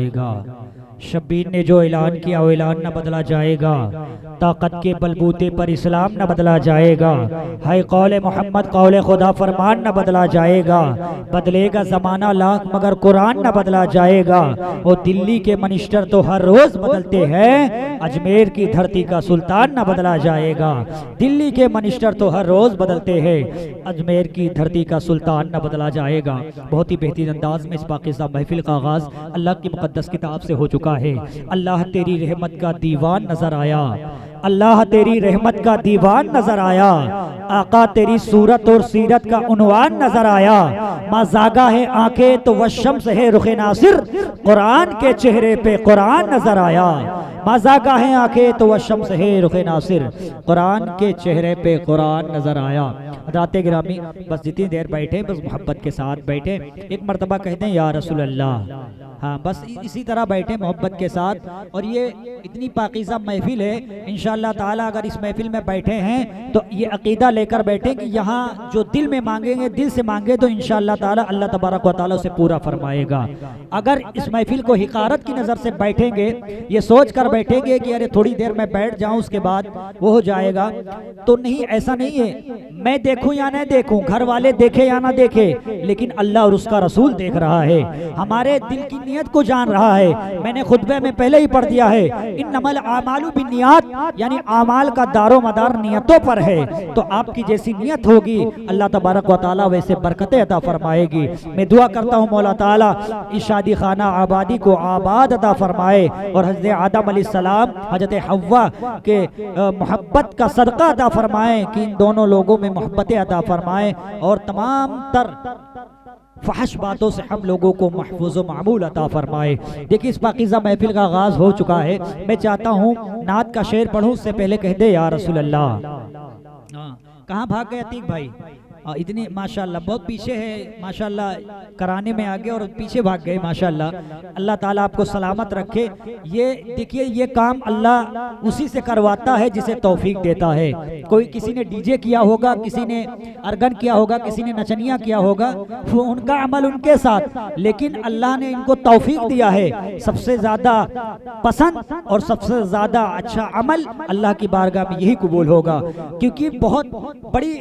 जाएगा। शब्बीर ने जो ऐलान किया वो ऐलान न बदला जाएगा। ताकत के बलबूते पर इस्लाम न बदला जाएगा। है कौले मोहम्मद कौले खुदा फरमान न बदला जाएगा। बदलेगा ज़माना लाख मगर कुरान न बदला जाएगा। और दिल्ली के मिनिस्टर तो हर रोज़ बदलते हैं, अजमेर की धरती का सुल्तान न बदला जाएगा। दिल्ली के मिनिस्टर तो हर रोज़ बदलते हैं, अजमेर की धरती का सुल्तान न बदला जाएगा। बहुत ही बेहतरीन अंदाज में इस पाकिस्तान महफिल का आगाज़ अल्लाह की मुक़द्दस किताब से हो चुका है। अल्लाह तेरी रहमत का दीवान नजर आया, अल्लाह तेरी रहमत का दीवान नजर आया। आका तेरी सूरत और सीरत का उन्वान नजर आया। माजागा है आंखें तो वशम्स है रुखे नासिर, कुरान के चेहरे पे कुरान नजर आया। माजागा है आंखें तो वशम्स है रुखे नासिर, कुरान के चेहरे पे कुरान नजर आया। हज़रात गिरामी, बस जितनी देर बैठे बस मोहब्बत के साथ बैठे, एक मरतबा कहते हैं या रसूल अल्लाह। हाँ, बस इसी तरह बैठे मोहब्बत के साथ। और ये इतनी पाकीज़ा महफिल है, इंशाअल्लाह ताला अगर इस महफिल में बैठे हैं तो ये अकीदा लेकर बैठे कि यहाँ जो दिल में मांगेंगे, दिल से मांगे तो इंशाअल्लाह ताला अल्लाह तबारक व तआला उसे पूरा फरमाएगा। अगर इस महफिल को हिकारत की नज़र से बैठेंगे, ये सोच कर बैठेंगे कि अरे थोड़ी देर में बैठ जाऊँ उसके बाद वो हो जाएगा, तो नहीं, ऐसा नहीं है। मैं देखूँ या न देखूँ, घर वाले देखे या ना देखे, लेकिन अल्लाह और उसका रसूल देख रहा है, हमारे दिल की नियत को जान रहा है। मैंने खुतबे में पहले ही पढ़ दिया है, इन्नमल आमालु बिन्नियात, यानी आमाल का दारो मदार नियतों पर है। तो आपकी जैसी नियत होगी अल्लाह तबारक व तआला वैसे बरकतें अता फरमाएगी। मैं दुआ करता हूँ मौला ताला इस शादी खाना आबादी को आबाद अता फरमाए और हज़रत आदम अलैहिस्सलाम हज़रत हव्वा के मोहब्बत का सदका अता फरमाए कि इन दोनों लोगों में मोहब्बतें अता फरमाए और तमाम तर फहश बातों से हम लोगों को महफूज व मामूल अता फरमाए। देखिए, इस पाकीज़ा महफिल का आगाज़ हो चुका है। मैं चाहता हूँ नात का शेर पढ़ूँ, उससे पहले कह दे या रसूल अल्लाह। कहाँ भाग गए अतीक भाई? इतनी माशाल्लाह, बहुत पीछे है माशाल्लाह, कराने में आगे और पीछे भाग गए माशाल्लाह। अल्लाह ताला आपको सलामत रखे। ये देखिए, ये काम अल्लाह उसी से करवाता है जिसे तौफीक देता है। कोई किसी ने डीजे किया होगा, किसी ने अर्गन किया होगा, किसी ने नचनिया किया होगा, वो उनका अमल उनके साथ, लेकिन अल्लाह ने इनको तौफीक दिया है। सबसे ज्यादा पसंद और सबसे ज्यादा अच्छा अमल अल्लाह की बारगाह में यही कबूल होगा। क्योंकि बहुत बड़ी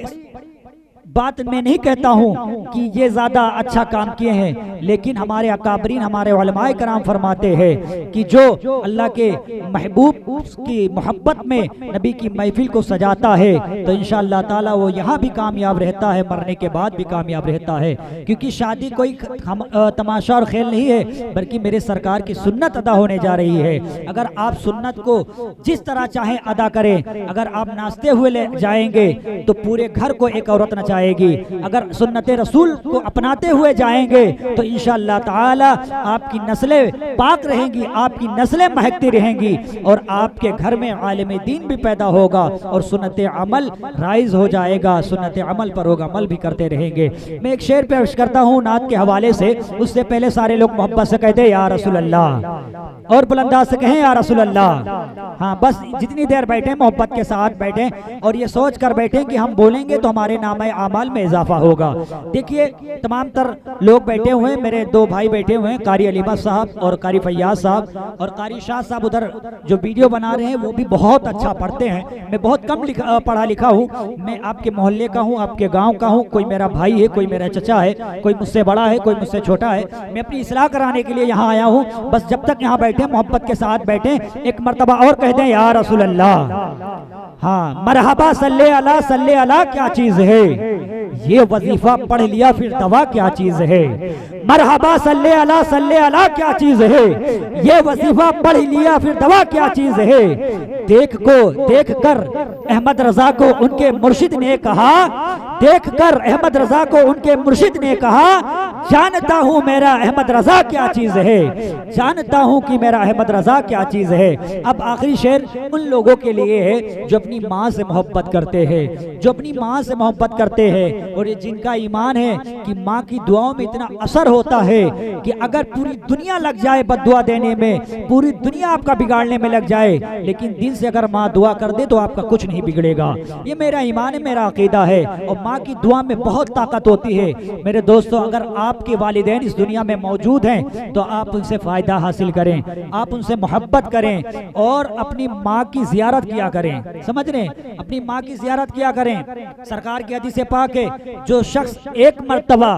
बात मैं नहीं कहता हूँ कि ये ज़्यादा अच्छा काम किए हैं, लेकिन हमारे अकाबरीन, हमारे उलमाए कराम फरमाते हैं कि जो अल्लाह के महबूब की मोहब्बत में नबी की महफिल को सजाता है तो इंशाअल्लाह ताला वो यहाँ भी कामयाब रहता है, मरने के बाद भी कामयाब रहता है। क्योंकि शादी कोई तमाशा और खेल नहीं है, बल्कि मेरे सरकार की सुन्नत अदा होने जा रही है। अगर आप सुन्नत को जिस तरह चाहे अदा करें, अगर आप नाचते हुए ले जाएंगे तो पूरे घर को एक औरत नचाएगी। अगर सुन्नत रसूल को अपनाते हुए जाएंगे तो इंशाअल्लाह ताला आपकी नस्लें पाक रहेंगी, आपकी नस्लें महकती रहेंगी और आपके घर में आलिम दीन भी पैदा होगा और सुन्नत अमल राइज हो जाएगा। सुन्नत अमल पर होगा, अमल भी करते रहेंगे। मैं एक शेर पेश करता हूँ नात के हवाले से, उससे पहले सारे लोग मोहब्बत से कहते हैं या रसूल अल्लाह और बुलंदा से कहें या रसूल अल्लाह। हाँ, बस जितनी देर बैठे मोहब्बत के साथ बैठे और ये सोच कर बैठे कि हम बोलेंगे तो हमारे नाम आमाल में इजाफा होगा। देखिए, तमाम तर लोग बैठे हुए हैं, मेरे दो भाई बैठे हुए हैं, कारी अलीमत साहब और कारी फैयाज साहब और कारी शाह साहब उधर जो वीडियो बना रहे हैं वो भी बहुत अच्छा पढ़ते हैं। मैं बहुत कम पढ़ा लिखा हूँ, मैं आपके मोहल्ले का हूँ, आपके गाँव का हूँ, कोई मेरा भाई है, कोई मेरा चचा है, कोई मुझसे बड़ा है, कोई मुझसे छोटा है। मैं अपनी इस्लाह कराने के लिए यहाँ आया हूँ। बस जब तक यहाँ बैठे मोहब्बत के साथ बैठे, एक मरतबा और कहते हैं या रसूल अल्लाह। हाँ, मरहबा सल्ले अला क्या चीज है, ये वजीफा पढ़ लिया फिर दवा क्या चीज है। मरहबा सल्ले अला क्या चीज है, ये वजीफा पढ़ लिया फिर दवा क्या चीज है। देख कर अहमद रजा को उनके मुर्शिद ने कहा, देख कर अहमद रजा को उनके मुर्शिद ने कहा, जानता हूँ मेरा अहमद रजा क्या चीज है, जानता हूँ कि मेरा अहमद रजा क्या चीज है। अब आखिरी शेर उन लोगों के लिए है जो अपनी माँ से मोहब्बत करते हैं, जो अपनी माँ से मोहब्बत करते हैं और ये जिनका ईमान है कि माँ की दुआओं में इतना असर होता है कि अगर पूरी दुनिया लग जाए बद्दुआ देने में, पूरी दुनिया आपका बिगाड़ने में लग जाए, लेकिन दिल से अगर माँ दुआ कर दे तो आपका कुछ नहीं बिगड़ेगा। ये मेरा ईमान है, मेरा अकीदा है। और माँ की दुआ में बहुत ताकत होती है। मेरे दोस्तों, अगर आपके वालिदैन इस दुनिया में मौजूद हैं तो आप उनसे फ़ायदा हासिल करें, आप उनसे मोहब्बत करें और अपनी माँ की ज़ियारत किया करें। समझ रहे हैं? अपनी माँ की ज़ियारत किया करें। सरकार की हदीस पाक है, जो शख्स एक मर्तबा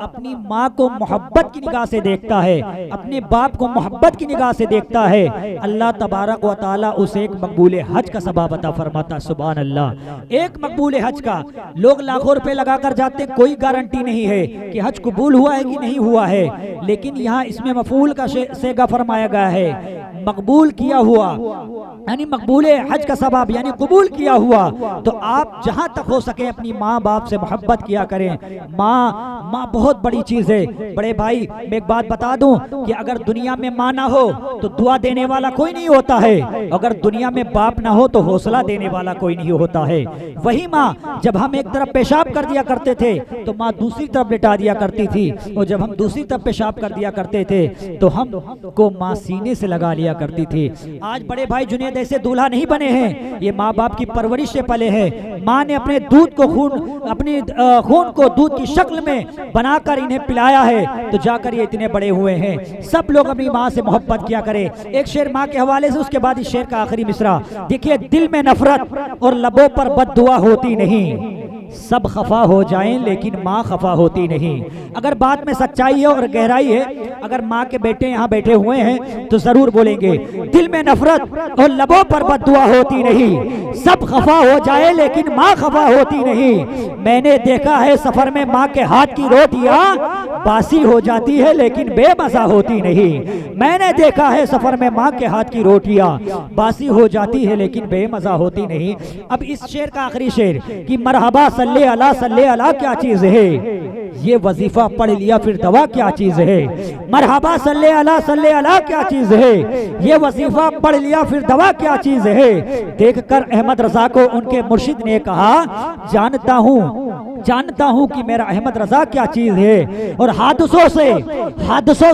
अपनी माँ को मोहब्बत की निगाह से देखता है, अपने बाप को मोहब्बत की निगाह से देखता है, अल्लाह तबारक व तआला उसे एक मकबूल हज का सवाब अता फरमाता। सुभान अल्लाह। एक मकबूल हज का, लोग लाखों रुपए लगाकर जाते, कोई गारंटी नहीं है कि हज कबूल हुआ है कि नहीं हुआ है, लेकिन यहाँ इसमें मफूल का सेगा फरमाया गया है, मकबूल किया हुआ, यानी मकबूल हज का सवाब यानी कबूल किया हुआ। तो आप जहां तक हो सके अपनी माँ बाप से मोहब्बत किया करें। माँ बहुत बड़ी चीज है। बड़े भाई, मैं एक बात बता दूं कि अगर दुनिया में माँ ना हो तो दुआ देने वाला कोई नहीं होता है, अगर दुनिया में बाप ना हो तो हौसला देने वाला कोई नहीं होता है। वही माँ, जब हम एक तरफ पेशाब कर दिया करते थे तो माँ दूसरी तरफ लिटा दिया करती थी, और जब हम दूसरी तरफ पेशाब कर दिया करते थे तो हम को माँ सीने से लगा लिया करती थी। आज बड़े भाई जुनैद ऐसे दूल्हा नहीं बने हैं, ये माँ बाप की परवरिश से पले हैं। माँ ने अपने दूध को अपने खून को दूध की शक्ल में बनाकर इन्हें पिलाया है, तो जाकर ये इतने बड़े हुए हैं। सब लोग अपनी माँ से मोहब्बत किया करें। एक शेर माँ के हवाले से, उसके बाद इस शेर का आखिरी मिसरा देखिए। दिल में नफरत और लबों पर बद्दुआ होती नहीं, सब खफा हो जाएं लेकिन माँ खफा होती नहीं। अगर बात में सच्चाई है और गहराई है, अगर माँ के बेटे यहाँ बैठे हुए हैं तो जरूर बोलेंगे, दिल में नफरत और लबों पर बद्दुआ होती नहीं, सब खफा हो जाए लेकिन माँ खफा होती नहीं। मैंने देखा है सफर में माँ के हाथ की रोटियां बासी हो जाती है लेकिन बेमज़ा होती नहीं। मैंने देखा है सफर में माँ के हाथ की रोटियां बासी हो जाती है लेकिन बेमज़ा होती नहीं। अब इस शेर का आखिरी शेर कि मरहबा सल्ले अला क्या चीज है, ये वजीफा पढ़ लिया फिर दवा क्या चीज है। मरहबा सल्ले अला क्या चीज है, ये वजीफा पढ़ लिया फिर दवा क्या चीज है। देखकर अहमद रजा को उनके मुर्शिद ने कहा, जानता हूँ कि मेरा अहमद रजा क्या चीज है। और हादसों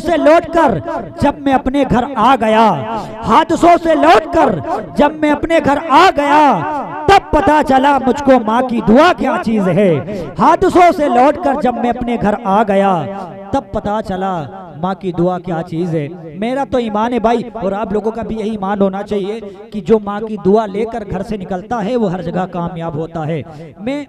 से लौटकर जब मैं अपने घर आ गया, हादसों से लौटकर जब मैं अपने घर आ गया, तब पता चला मुझको माँ की दुआ क्या चीज है। हादसों से लौटकर जब मैं अपने घर आ गया, तब पता चला माँ की दुआ क्या चीज है। मेरा तो ईमान है भाई, और आप लोगों का भी यही ईमान होना चाहिए कि जो माँ की दुआ लेकर घर से निकलता है वो हर जगह कामयाब होता है। मैं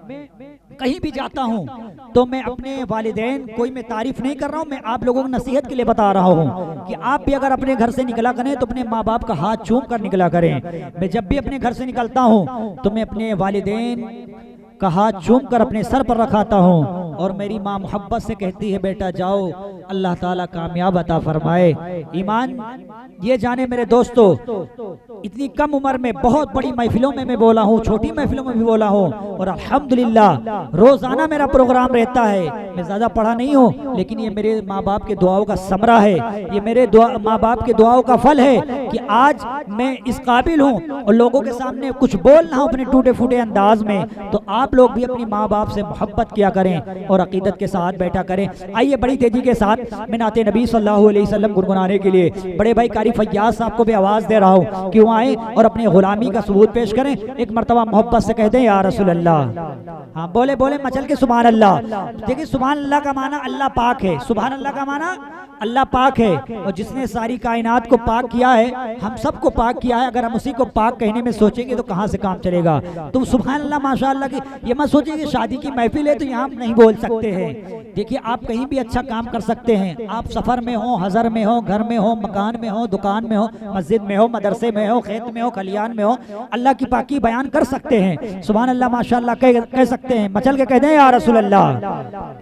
कहीं भी जाता हूँ तो मैं अपने वालिदैन, कोई मैं तारीफ नहीं कर रहा हूँ, मैं आप लोगों को नसीहत के लिए बता रहा हूँ कि आप भी अगर अपने घर से निकला करें तो अपने माँ बाप का हाथ चूम कर निकला करें। मैं जब भी अपने घर से निकलता हूँ तो मैं अपने वालिदैन का हाथ चूम कर अपने सर पर रखाता हूँ, और मेरी माँ मोहब्बत से कहती है, बेटा जाओ, अल्लाह ताला कामयाब अता फरमाए। ईमान ये जाने मेरे दोस्तों, इतनी कम उम्र में बहुत बड़ी महफिलों में मैं बोला हूँ, छोटी महफिलों में भी बोला हूँ, और अल्हम्दुलिल्लाह रोजाना मेरा प्रोग्राम रहता है। मैं ज्यादा पढ़ा नहीं हूँ, लेकिन ये मेरे माँ बाप के दुआओं का समरा है, ये मेरे माँ बाप के दुआओं का फल है कि आज मैं इस काबिल हूँ और लोगों के सामने कुछ बोल रहा हूँ अपने टूटे फूटे अंदाज में। तो आप लोग भी अपनी माँ बाप से मोहब्बत किया करें और अकीदत के साथ बैठा करें। आइए बड़ी तेजी के साथ मैं नाते नबी सल्लल्लाहु अलैहि वसल्लम गुनगुनाने के लिए बड़े भाई कारी फैयाज साहब को भी आवाज दे रहा हूँ कि वो आए और अपनी गुलामी का सबूत पेश करें। एक मरतबा मोहब्बत से कहते हैं, या रसूल अल्लाह। हाँ, बोले मचल के सुभान अल्लाह। देखिए, सुभान अल्लाह का माना अल्लाह पाक है, सुभान अल्लाह का माना अल्लाह पाक है, और जिसने सारी कायनात को पाक किया है, हम सबको पाक किया है। अगर हम उसी को पाक कहने में सोचेंगे तो कहाँ से काम चलेगा। तो सुभान अल्लाह माशाअल्लाह की ये मत सोचिए कि शादी की महफिल है तो यहाँ नहीं बोल सकते हैं। देखिए, आप कहीं भी अच्छा काम कर सकते हैं। आप सफर में हो, हजर में हो, घर में हो, मकान में हो, दुकान में हो, मस्जिद में हो, मदरसे में हो, खेत में हो, खलियान में हो, अल्लाह की पाकी बयान कर सकते हैं। सुभान अल्लाह माशाअल्लाह कह सकते हैं, मचल के कहते हैं, या रसूल अल्लाह।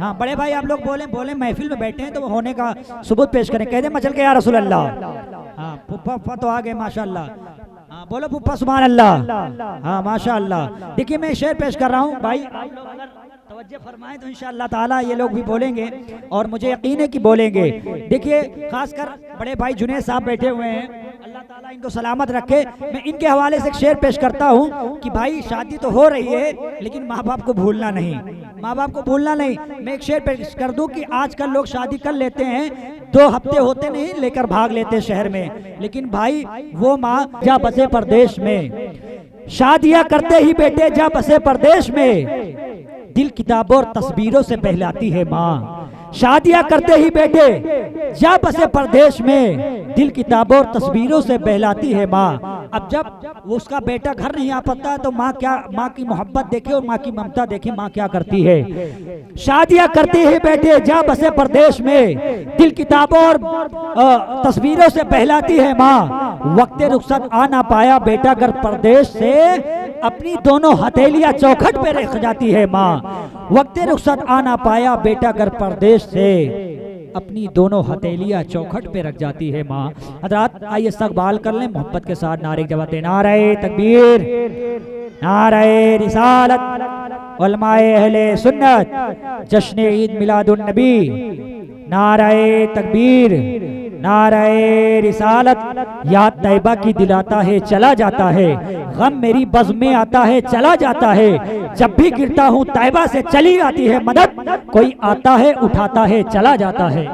हाँ बड़े भाई, आप लोग बोले महफिल में बैठे हैं तो होने का सबूत पेश करें। कहते मचल के, या रसूल अल्लाह। हाँ, फुफ्फा तो आ गए माशाअल्लाह। हाँ, बोलो फुफ्फा सुभान अल्लाह। हाँ माशाअल्लाह। देखिए, मैं शेर पेश कर रहा हूँ भाई, आप लोग अगर तवज्जो फरमाएं तो इंशाअल्लाह ताला ये लोग भी बोलेंगे और मुझे यकीन है कि बोलेंगे। देखिए, खासकर बड़े भाई जुनैद साहब बैठे हुए हैं, अल्लाह ताला इनको सलामत रखे। मैं इनके हवाले से एक शेर पेश करता हूँ कि भाई शादी तो हो रही है लेकिन माँ बाप को भूलना नहीं, माँ बाप को भूलना नहीं। मैं एक शेर पेश कर दूं कि आजकल लोग शादी कर लेते हैं, 2 हफ्ते होते नहीं लेकर भाग लेते शहर में, लेकिन भाई वो माँ जा बसे परदेश में, शादियां करते ही बेटे जा बसे परदेश में, दिल किताबों और तस्वीरों से बहलाती है माँ। शादियां करते ही बेटे जा बसे परदेश में, दिल किताबों और तस्वीरों से बहलाती है माँ। अब जब उसका बेटा घर नहीं आ पाता है तो माँ की मोहब्बत देखे और माँ की ममता देखे माँ क्या करती है। शादियां करते ही बेटे जा बसे परदेश में, दिल किताबों और तस्वीरों से बहलाती है माँ। वक्त रुखसत आ ना पाया बेटा घर परदेश से, अपनी दोनों हथेलियां चौखट पे रख जाती है माँ। वक्त रुखसत आ ना पाया बेटा घर परदेश से, अपनी दोनों हथेलियां चौखट पे रख जाती है माँ। हज़रात आइए इस्तक़बाल कर लें मोहब्बत के साथ नारे जवाब दे, नारे तकबीर, नारे रिसालत, उलमाए अहले सुन्नत, जश्न ईद मिलादुन नबी, नारे तकबीर, नारे रिसालत। याद तैयबा की दिलाता है चला जाता है, गम मेरी बज़्म में आता है चला जाता है। जब भी गिरता हूँ तैयबा से चली आती है मदद, कोई आता है उठाता है चला जाता है।